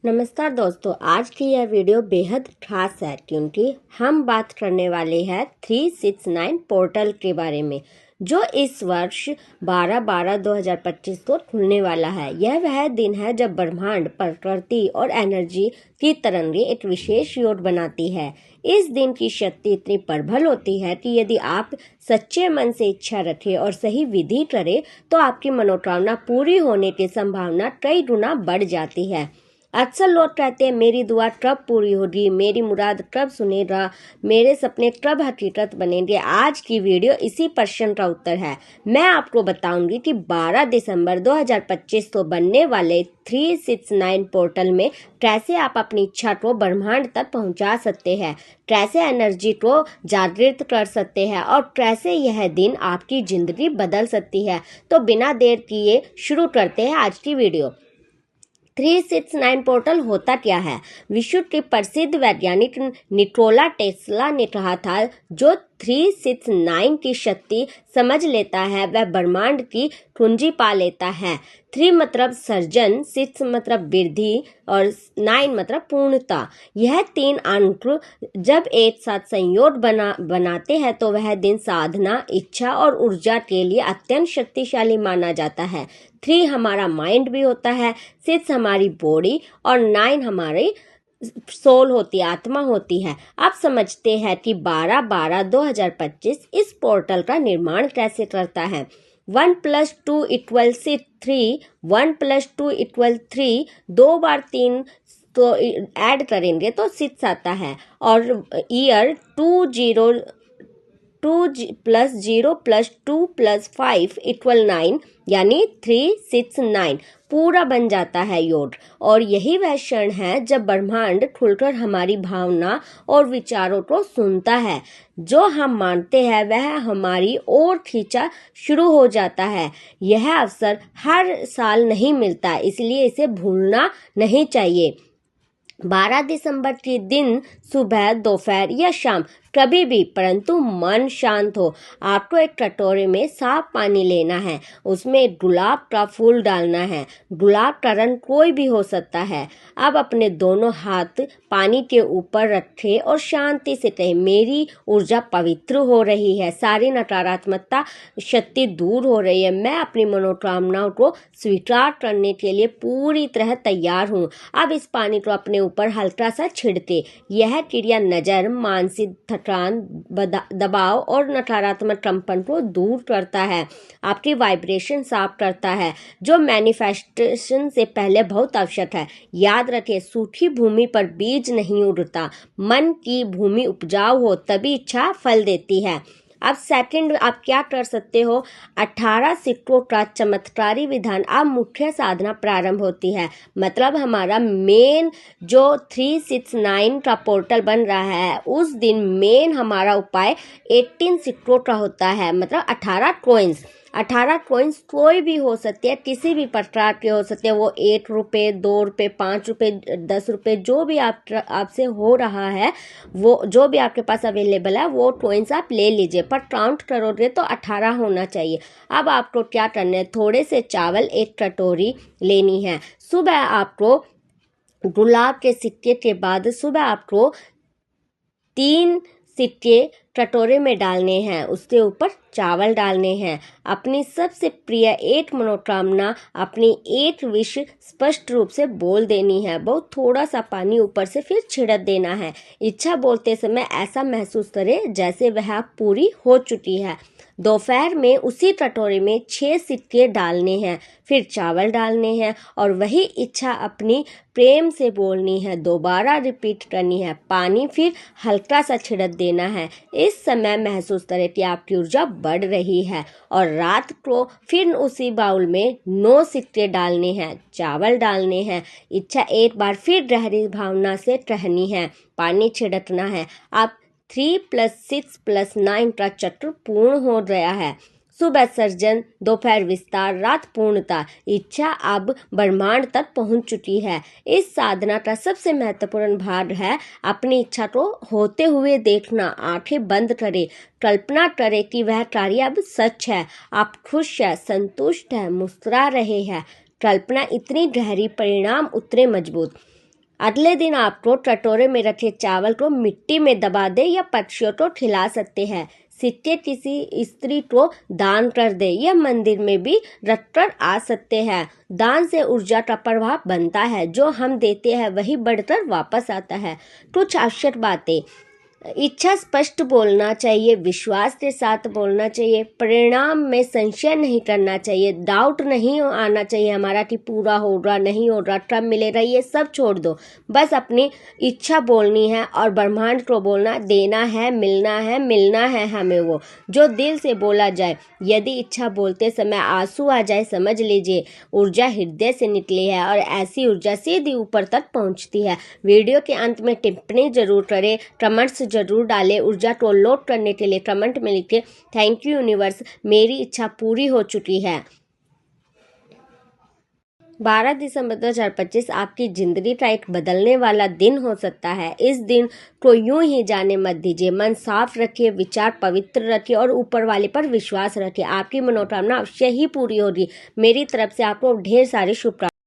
नमस्कार दोस्तों, आज की यह वीडियो बेहद खास है क्योंकि हम बात करने वाले हैं 369 पोर्टल के बारे में जो इस वर्ष 12/12/2025 को खुलने वाला है। यह वह दिन है जब ब्रह्मांड, प्रकृति और एनर्जी की तरंगें एक विशेष योग बनाती है। इस दिन की शक्ति इतनी प्रबल होती है कि यदि आप सच्चे मन से इच्छा रखें और सही विधि करें तो आपकी मनोकामना पूरी होने की संभावना कई गुना बढ़ जाती है। अक्सर लोग कहते हैं मेरी दुआ कब पूरी होगी, मेरी मुराद कब सुनेगा, मेरे सपने कब हकीकत बनेंगे। आज की वीडियो इसी प्रश्न का उत्तर है। मैं आपको बताऊंगी कि 12 दिसंबर 2025 को बनने वाले 369 पोर्टल में कैसे आप अपनी इच्छा को ब्रह्मांड तक पहुंचा सकते हैं, कैसे एनर्जी को जागृत कर सकते हैं और कैसे यह दिन आपकी जिंदगी बदल सकती है। तो बिना देर किए शुरू करते हैं आज की वीडियो। 369 पोर्टल होता क्या है? विश्व के प्रसिद्ध वैज्ञानिक निकोला टेस्ला ने कहा था, जो 369 की शक्ति समझ लेता है वह ब्रह्मांड की कुंजी पा लेता है। 3 मतलब सर्जन, 6 मतलब वृद्धि और 9 मतलब पूर्णता। यह 3 अंक जब एक साथ संयोग बनाते हैं तो वह दिन साधना, इच्छा और ऊर्जा के लिए अत्यंत शक्तिशाली माना जाता है। 3 हमारा माइंड भी होता है, 6 हमारी बॉडी और 9 हमारी सोल होती है, आत्मा होती है। आप समझते हैं कि 12/12/2025 इस पोर्टल का निर्माण कैसे करता है। 1 + 2 = 3, 1 + 2 = 3, 2 बार 3 तो ऐड करेंगे तो 6 आता है। और ईयर 2 + 0 + 2 + 5 = 9 यानी 369 पूरा बन जाता है योग। और यही वह क्षण है जब ब्रह्मांड खुलकर हमारी भावना और विचारों को सुनता है। जो हम मानते हैं वह हमारी ओर खींचा शुरू हो जाता है। यह अवसर हर साल नहीं मिलता, इसलिए इसे भूलना नहीं चाहिए। 12 दिसंबर के दिन सुबह, दोपहर या शाम कभी भी, परंतु मन शांत हो। आपको एक कटोरे में साफ पानी लेना है, उसमें एक गुलाब का फूल डालना है। गुलाब का रंग कोई भी हो सकता है। अब अपने दोनों हाथ पानी के ऊपर रखें और शांति से कहें, मेरी ऊर्जा पवित्र हो रही है, सारी नकारात्मकता शक्ति दूर हो रही है, मैं अपनी मनोकामनाओं को स्वीकार करने के लिए पूरी तरह तैयार हूँ। अब इस पानी को अपने ऊपर हल्का सा छिड़के। यह क्रिया नजर, मानसिक थकान, दबाव और नकारात्मक कंपन को दूर करता है, आपकी वाइब्रेशन साफ करता है, जो मैनिफेस्टेशन से पहले बहुत आवश्यक है। याद रखें, सूखी भूमि पर बीज नहीं उगता, मन की भूमि उपजाऊ हो तभी इच्छा फल देती है। अब सेकंड आप क्या कर सकते हो? 18 सिक्कों का चमत्कारी विधान। अब मुख्य साधना प्रारंभ होती है। मतलब हमारा मेन जो 369 का पोर्टल बन रहा है, उस दिन मेन हमारा उपाय 18 सिक्कों का होता है। मतलब 18 कॉइन्स। 18 कॉइन्स कोई भी हो सकती है, किसी भी प्रकार के हो सकते हैं। वो 1 रुपये, 2 रुपये, 5 रुपये, 10 रुपये, जो भी आपसे हो रहा है, वो जो भी आपके पास अवेलेबल है वो कॉइन्स आप ले लीजिए। पर काउंट करोगे तो 18 होना चाहिए। अब आपको क्या करना है? थोड़े से चावल 1 कटोरी लेनी है। सुबह आपको गुलाब के सिक्के के बाद सुबह आपको 3 सिक्के कटोरे में डालने हैं, उसके ऊपर चावल डालने हैं। अपनी सबसे प्रिय एक मनोकामना, अपनी एक विश स्पष्ट रूप से बोल देनी है। बहुत थोड़ा सा पानी ऊपर से फिर छिड़क देना है। इच्छा बोलते समय ऐसा महसूस करें जैसे वह पूरी हो चुकी है। दोपहर में उसी कटोरे में 6 सिक्के डालने हैं, फिर चावल डालने हैं और वही इच्छा अपनी प्रेम से बोलनी है, दोबारा रिपीट करनी है। पानी फिर हल्का सा छिड़क देना है। इस समय महसूस करें कि आपकी ऊर्जा बढ़ रही है। और रात को फिर उसी बाउल में 9 सिक्के डालने हैं, चावल डालने हैं। इच्छा एक बार फिर गहरी भावना से कहनी है, पानी छिड़कना है। आप 3 + 6 + 9 का चक्र पूर्ण हो गया है। सुबह सर्जन, दोपहर विस्तार, रात पूर्णता। इच्छा अब ब्रह्मांड तक पहुंच चुकी है। इस साधना का सबसे महत्वपूर्ण भाग है अपनी इच्छा को होते हुए देखना। आंखें बंद करें, कल्पना करें कि वह कार्य अब सच है। आप खुश है, संतुष्ट है, मुस्कुरा रहे हैं। कल्पना इतनी गहरी, परिणाम उतने मजबूत। अगले दिन आपको कटोरे में रखे चावल को मिट्टी में दबा दे या पक्षियों को खिला सकते हैं। सिक्के किसी स्त्री को दान कर दे या मंदिर में भी रखकर आ सकते हैं। दान से ऊर्जा का प्रभाव बनता है, जो हम देते हैं वही बढ़कर वापस आता है। कुछ आवश्यक बातें: इच्छा स्पष्ट बोलना चाहिए, विश्वास के साथ बोलना चाहिए, परिणाम में संशय नहीं करना चाहिए, डाउट नहीं आना चाहिए हमारा कि पूरा होगा नहीं होगा कब मिलेगा, ये सब छोड़ दो। बस अपनी इच्छा बोलनी है और ब्रह्मांड को बोलना, देना है, मिलना है हमें वो जो दिल से बोला जाए। यदि इच्छा बोलते समय आंसू आ जाए, समझ लीजिए ऊर्जा हृदय से निकली है और ऐसी ऊर्जा सीधी ऊपर तक पहुंचती है। वीडियो के अंत में टिप्पणी जरूर करें, कमेंट्स जरूर डालें। ऊर्जा को लोड करने के लिए कमेंट में लिखें, थैंक यू यूनिवर्स, मेरी इच्छा पूरी हो चुकी है। 12 दिसंबर 2025 आपकी जिंदगी का एक बदलने वाला दिन हो सकता है। इस दिन को यूं ही जाने मत दीजिए। मन साफ रखिए, विचार पवित्र रखिए और ऊपर वाले पर विश्वास रखिए। आपकी मनोकामना अवश्य ही पूरी होगी। मेरी तरफ से आपको ढेर सारी शुभकामनाएं।